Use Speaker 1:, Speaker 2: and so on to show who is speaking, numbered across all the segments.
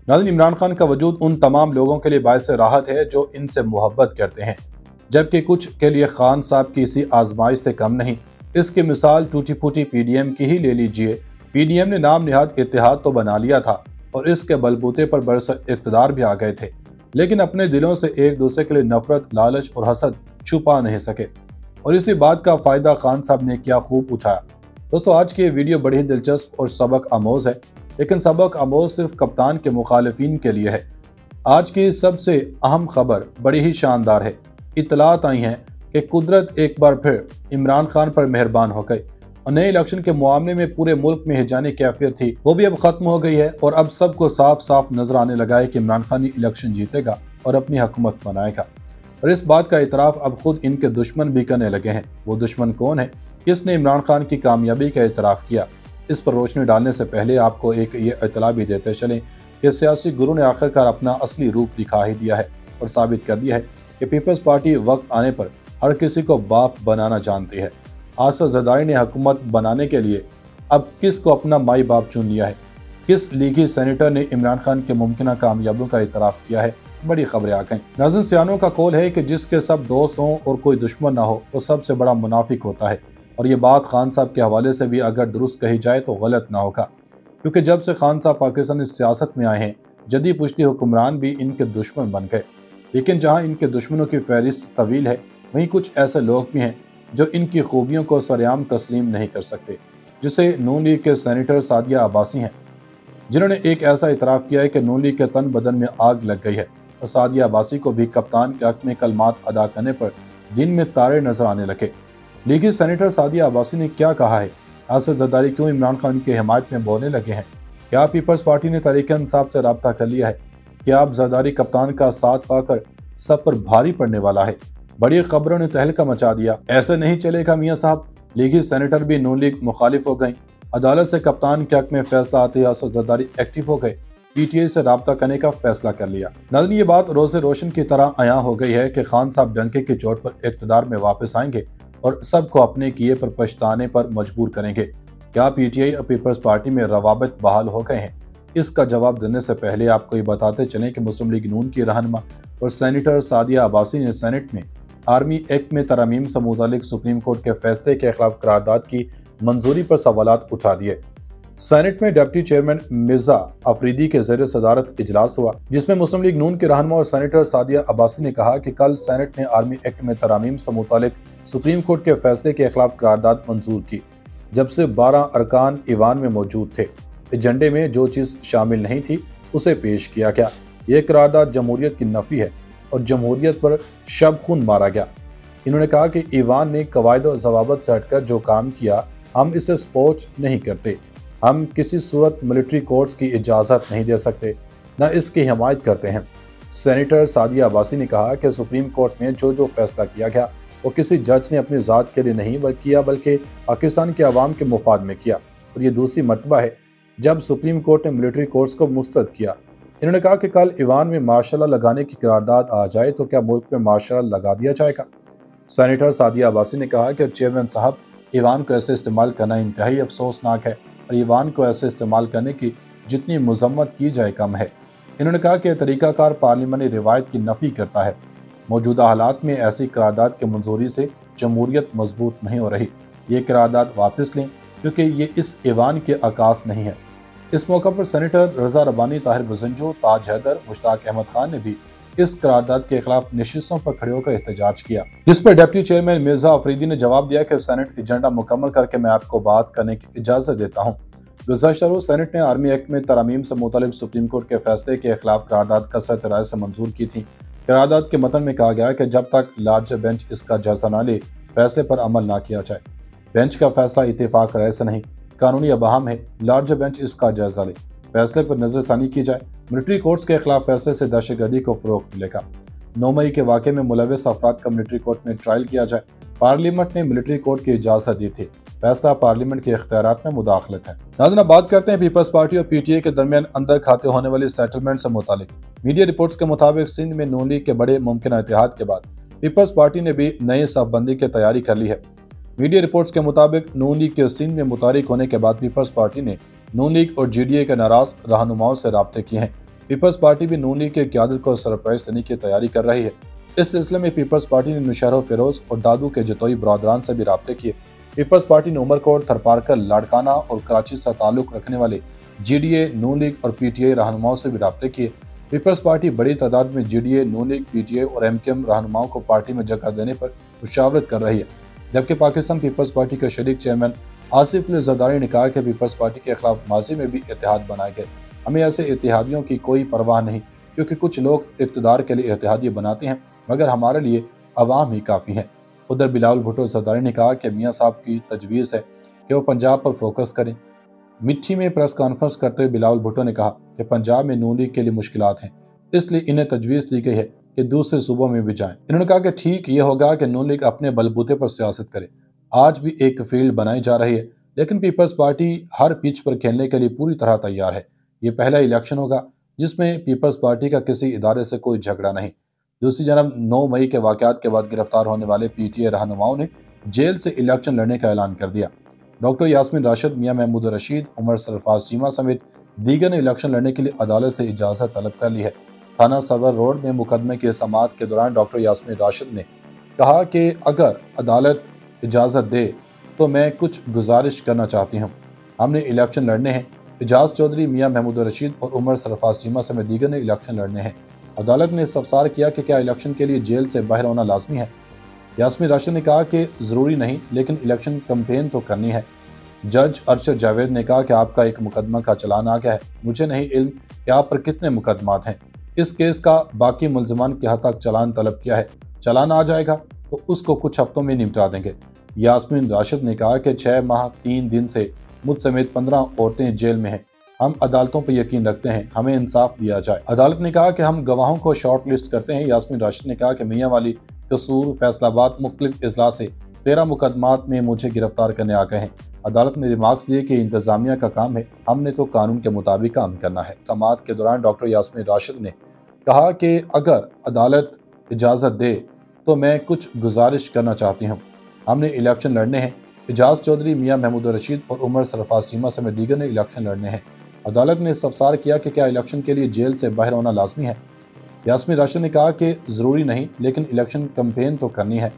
Speaker 1: नाज़रीन, इमरान खान का वजूद उन तमाम लोगों के लिए बायस राहत है जो इनसे मोहब्बत करते हैं, जबकि कुछ के लिए खान साहब की इसी आजमाइश से कम नहीं। इसकी मिसाल टूटी फूटी पीडीएम की ही ले लीजिए। पीडीएम ने नाम निहाद इत्तेहाद तो बना लिया था और इसके बलबूते पर बरसर इक़्तिदार भी आ गए थे, लेकिन अपने दिलों से एक दूसरे के लिए नफरत, लालच और हसद छुपा नहीं सके, और इसी बात का फायदा खान साहब ने क्या खूब उठाया। दोस्तों, आज की ये वीडियो बड़ी ही दिलचस्प और सबक आमोज है, लेकिन सबक आमोज सिर्फ कप्तान के मुखालिफिन के लिए है। आज की सबसे अहम खबर बड़ी ही शानदार है। इतलात आई हैं कि कुदरत एक बार फिर इमरान खान पर मेहरबान हो गई और नए इलेक्शन के मामले में पूरे मुल्क में हिजानी कैफियत थी, वो भी अब खत्म हो गई है और अब सबको साफ साफ नजर आने लगा है कि इमरान खान इलेक्शन जीतेगा और अपनी हुकूमत बनाएगा। और इस बात का इतराफ अब खुद इनके दुश्मन भी करने लगे हैं। वो दुश्मन कौन है, किसने इमरान खान की कामयाबी का इतराफ किया, इस पर रोशनी डालने से पहले आपको एक ये इतला भी देते चलें कि सियासी गुरु ने आखिरकार अपना असली रूप दिखा ही दिया है और साबित कर दिया है कि पीपल्स पार्टी वक्त आने पर हर किसी को बाप बनाना जानती है। आसिफ जरदारी ने हुकूमत बनाने के लिए अब किस को अपना माई बाप चुन लिया है, किस लीगी सेनेटर ने इमरान खान के मुमकिन कामयाबियों का इतराफ किया है। बड़ी खबरें आ गईं। नाज़रीन, सियानों का कौल है कि जिसके सब दोस्त हों और कोई दुश्मन ना हो वो सबसे बड़ा मुनाफिक होता है, और ये बात खान साहब के हवाले से भी अगर दुरुस्त कही जाए तो गलत ना होगा, क्योंकि जब से खान साहब पाकिस्तानी सियासत में आए हैं जदी पुश्ती हुक्मरान भी इनके दुश्मन बन गए। लेकिन जहाँ इनके दुश्मनों की फहरिस्त तवील है, वहीं कुछ ऐसे लोग भी हैं जो इनकी खूबियों को सरेआम तस्लीम नहीं कर सकते, जिसे नून लीग के सेनेटर सादिया अब्बासी हैं, जिन्होंने एक ऐसा इतराफ़ किया है कि नून लीग के तन बदन में आग लग गई है और सादिया अब्बासी को भी कप्तान के हक में कलमात अदा करने पर दिन में तारे नजर आने लगे। लीगी सेनेटर सादिया अब्बासी ने क्या कहा है, आसिफ जरदारी क्यों इमरान खान की हिमायत में बोलने लगे हैं, क्या पीपल्स पार्टी ने तहरीक-ए-इंसाफ से राब्ता कर लिया है, क्या अब जरदारी कप्तान का साथ पाकर सब पर भारी पड़ने वाला है। बड़ी खबरों ने तहलका मचा दिया। ऐसे नहीं चलेगा मियां साहब, लीगी सेनेटर भी नून लीग मुखालिफ हो गई। अदालत से कप्तान के हक में फैसला आते ही आसिफ जरदारी एक्टिव हो गए, पीटीआई से राब्ता करने का फैसला कर लिया। नाज़रीन, ये बात रोज़े रोशन की तरह आया हो गई है कि खान साहब डंके की चोट पर इक़्तिदार में वापस आएंगे और सबको अपने किए पर पछताने पर मजबूर करेंगे। क्या पीटीआई और पीपल्स पार्टी में रवाबत बहाल हो गए हैं? इसका जवाब देने से पहले आपको ये बताते चलें कि मुस्लिम लीग नून की रहनुमा और सेनेटर सादिया अब्बासी ने सेनेट में आर्मी एक्ट में तरमीम से मुतालिक सुप्रीम कोर्ट के फैसले के खिलाफ करारदाद की मंजूरी पर सवालात उठा दिए। सेनेट में डिप्टी चेयरमैन मिर्जा अफरीदी के ज़रिए सदारत इजलास हुआ, जिसमें मुस्लिम लीग नून के रहनुमा और सेनेटर सादिया अब्बासी ने कहा कि कल सेनेट ने आर्मी एक्ट में तरमीम से मुतालिक सुप्रीम कोर्ट के फैसले के खिलाफ करारदाद मंजूर की। जब से 12 अरकान ईवान में मौजूद थे, एजेंडे में जो चीज़ शामिल नहीं थी उसे पेश किया गया। ये करारदाद जमहूरियत की नफी है और जमहूरियत पर शब खून मारा गया। इन्होंने कहा कि ईवान ने कवायद और ज़वाबत से हटकर जो काम किया, हम इसे सपोर्ट नहीं करते। हम किसी सूरत मिलिट्री कोर्ट्स की इजाज़त नहीं दे सकते, न इसकी हिमायत करते हैं। सेनेटर सादिया अब्बासी ने कहा कि सुप्रीम कोर्ट में जो फैसला किया गया वो किसी जज ने अपनी ज़ात के लिए नहीं किया, बल्कि पाकिस्तान के अवाम के मुफाद में किया, और ये दूसरी मरतबा है जब सुप्रीम कोर्ट ने मिलिट्री कोर्ट्स को मुस्तरद किया। इन्होंने कहा कि कल ईवान में मार्शल लॉ लगाने की करारदाद आ जाए तो क्या मुल्क में मार्शल लॉ लगा दिया जाएगा। सेनेटर सादिया अब्बासी ने कहा कि चेयरमैन साहब, ईवान को ऐसे इस्तेमाल करना इंतहाई अफसोसनाक है और ईवान को ऐसे इस्तेमाल करने की जितनी मजम्मत की जाए कम है। इन्होंने कहा कि तरीकाकार पार्लिमानी रिवायत की नफी करता है। मौजूदा हालात में ऐसी करारदाद की मंजूरी से जमहूरियत मजबूत नहीं हो रही। ये करारदाद वापस लें क्योंकि ये इस ईवान के आकाश नहीं है। इस मौका पर सेनेटर रजा रब्बानी, ताहिर बुज़ंजो, ताज हैदर, मुश्ताक अहमद खान ने भी इस करारदाद के खिलाफ नशिस्तों पर खड़े होकर एहतजाज किया, जिस पर डिप्टी चेयरमैन मिर्जा अफरीदी ने जवाब दिया कि सेनेट एजेंडा मुकम्मल करके मैं आपको बात करने की इजाज़त देता हूँ। गुज़श्ता रोज़ सेनेट ने आर्मी एक्ट में तरमीम से मुतालिक सुप्रीम कोर्ट के फैसले के खिलाफ करारदाद कसरत राय से मंजूर की थी। करारदाद के मतन में कहा गया कि जब तक लार्जर बेंच इसका जायजा न ले, फैसले पर अमल न किया जाए। बेंच का फैसला इत्तेफाक राय से नहीं, कानूनी अबहम है। लार्जर बेंच इसका जायजा ले, फैसले पर नजरसानी की जाए। मिलिट्री कोर्ट्स के खिलाफ फैसले से दहशतगर्दी को फरोग मिलेगा। 9 मई के वाक़े में मुलविस अफराद का मिलिट्री कोर्ट में ट्रायल किया जाए। पार्लियामेंट ने मिलिट्री कोर्ट की इजाज़त दी थी। फैसला पार्लियामेंट के इख्तियारात में मुदाखलत है। नाज़रीन, बात करते हैं पीपल्स पार्टी और पीटीआई के दरमियान अंदर खाते होने वाली सेटलमेंट से मुतालिक। मीडिया रिपोर्ट्स के मुताबिक सिंध में नून लीग के बड़े मुमकिन इत्तेहाद के बाद पीपल्स पार्टी ने भी नई सफबंदी की तैयारी कर ली है। मीडिया रिपोर्ट्स के मुताबिक नून लीग के सिंध में मुतारिक होने के बाद पीपल्स पार्टी ने नून लीग और जीडीए के नाराज रहनुमाओं से राब्ते किए हैं। पीपल्स पार्टी भी नून लीग की क़यादत को सरप्राइज देने की तैयारी कर रही है। इस सिलसिले में पीपल्स पार्टी ने मुशर्रफ फिरोज और दादू के जतोई बरादरान से भी राब्ते किए। पीपल्स पार्टी ने उमरकोट, थरपारकर, लाड़काना और कराची से ताल्लुक रखने वाले GDA, नून लीग और PTI रहनुमाओं से भी राब्ते किए। पीपल्स पार्टी बड़ी तादाद में GDA, नून लीग, PTI और MKM रहनुमाओं को पार्टी में जगह देने पर मुशावरत कर रही है, जबकि पाकिस्तान पीपल्स पार्टी के शरीक चेयरमैन आसिफ अली ज़रदारी ने कहा कि पीपल्स पार्टी के खिलाफ माजी में भी इत्तेहाद बनाए गए। हमें ऐसे इत्तेहादियों की कोई परवाह नहीं, क्योंकि कुछ लोग इक़्तिदार के लिए इत्तेहादिये बनाते हैं, मगर हमारे लिए अवाम ही काफ़ी है। उधर बिलावल भुट्टो ज़रदारी ने कहा कि मियाँ साहब की तजवीज़ है कि वो पंजाब पर फोकस करें। मिट्टी में प्रेस कॉन्फ्रेंस करते हुए बिलावल भुट्टो ने कहा कि पंजाब में नून लीग के लिए मुश्किलात हैं, इसलिए इन्हें तजवीज़ दी गई है कि दूसरे सूबों में भी जाएं। इन्होंने कहा कि ठीक ये होगा कि नून लीग अपने बलबूते पर सियासत करे। आज भी एक फील्ड बनाई जा रही है, लेकिन पीपल्स पार्टी हर पिच पर खेलने के लिए पूरी तरह तैयार है। ये पहला इलेक्शन होगा जिसमें पीपल्स पार्टी का किसी इदारे से कोई झगड़ा नहीं। दूसरी जानब 9 मई के वाक़यात के बाद गिरफ्तार होने वाले PTI रहनुमाओं ने जेल से इलेक्शन लड़ने का ऐलान कर दिया। डॉक्टर यास्मीन राशिद, मियां महमूद रशीद, उमर सरफराज चीमा समेत दीगर ने इलेक्शन लड़ने के लिए अदालत से इजाज़त तलब कर ली है। थाना सरवर रोड में मुकदमे की समाअत के दौरान डॉक्टर यास्मीन राशिद ने कहा कि अगर अदालत इजाज़त दे तो मैं कुछ गुजारिश करना चाहती हूँ। हमने इलेक्शन लड़ने हैं। एजाज चौधरी, मियां महमूद रशीद और उमर सरफराज चीमा समेत दीगर ने इलेक्शन लड़ने हैं। अदालत ने इस्तफसार किया कि क्या इलेक्शन के लिए जेल से बाहर होना लाजमी है। यास्मीन राशिद ने कहा कि ज़रूरी नहीं, लेकिन इलेक्शन कैंपेन तो करनी है। जज अरशद जावेद ने कहा कि आपका एक मुकदमा का चलान आ गया है, मुझे नहीं इल्म कि आप पर कितने मुकदमात हैं। इस केस का बाकी मुल्ज़मान के हाथ तक चलान तलब किया है, चलान आ जाएगा तो उसको कुछ हफ्तों में निपटा देंगे। यास्मीन राशिद ने कहा कि 6 माह 3 दिन से मुझ समेत 15 औरतें जेल में हैं। हम अदालतों पर यकीन रखते हैं, हमें इंसाफ दिया जाए। अदालत ने कहा कि हम गवाहों को शॉर्ट लिस्ट करते हैं। यास्मीन राशिद ने कहा कि मियां वाली, कसूर, फैसलाबाद मुख्तलिफ इजला से 13 मुकदमात में मुझे गिरफ्तार करने आ गए हैं। अदालत ने रिमार्क्स दिए कि इंतजामिया का काम है, हमने तो कानून के मुताबिक काम करना है। समाअत के दौरान डॉक्टर यास्मीन राशिद ने कहा कि अगर अदालत इजाज़त दे तो मैं कुछ गुजारिश करना चाहती हूँ। हमने इलेक्शन लड़ने हैं। एजाज चौधरी, मियां महमूद रशीद और उमर सरफराज चीमा समेत दीगर ने इलेक्शन लड़ने हैं। अदालत ने इस्तफसार किया कि क्या इलेक्शन के लिए जेल से बाहर होना लाजमी है। यास्मीन राशिद ने कहा कि ज़रूरी नहीं, लेकिन इलेक्शन कैंपेन तो करनी है।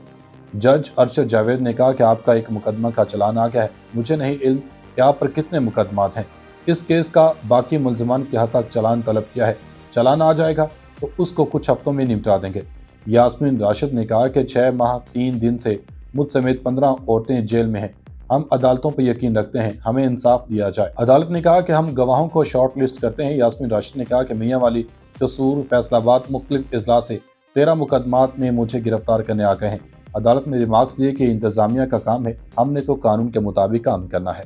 Speaker 1: जज अरशद जावेद ने कहा कि आपका एक मुकदमा का चलान आ गया है, मुझे नहीं इल्म कि आप पर कितने मुकदमात हैं। इस केस का बाकी मुल्ज़मान के हाथ तक चलान तलब किया है, चलान आ जाएगा तो उसको कुछ हफ्तों में निपटा देंगे। यास्मीन राशिद ने कहा कि 6 माह 3 दिन से मुझ समेत 15 औरतें जेल में हैं। हम अदालतों पर यकीन रखते हैं, हमें इंसाफ दिया जाए। अदालत ने कहा कि हम गवाहों को शॉर्ट लिस्ट करते हैं। यास्मीन राशिद ने कहा कि मियां वाली, कसूर, फैसलाबाद मुख्तलिफ इजला से 13 मुकदमात में मुझे गिरफ्तार करने आ गए हैं। अदालत ने रिमार्क्स दिए कि इंतजामिया का काम है, हमने तो कानून के मुताबिक काम करना है।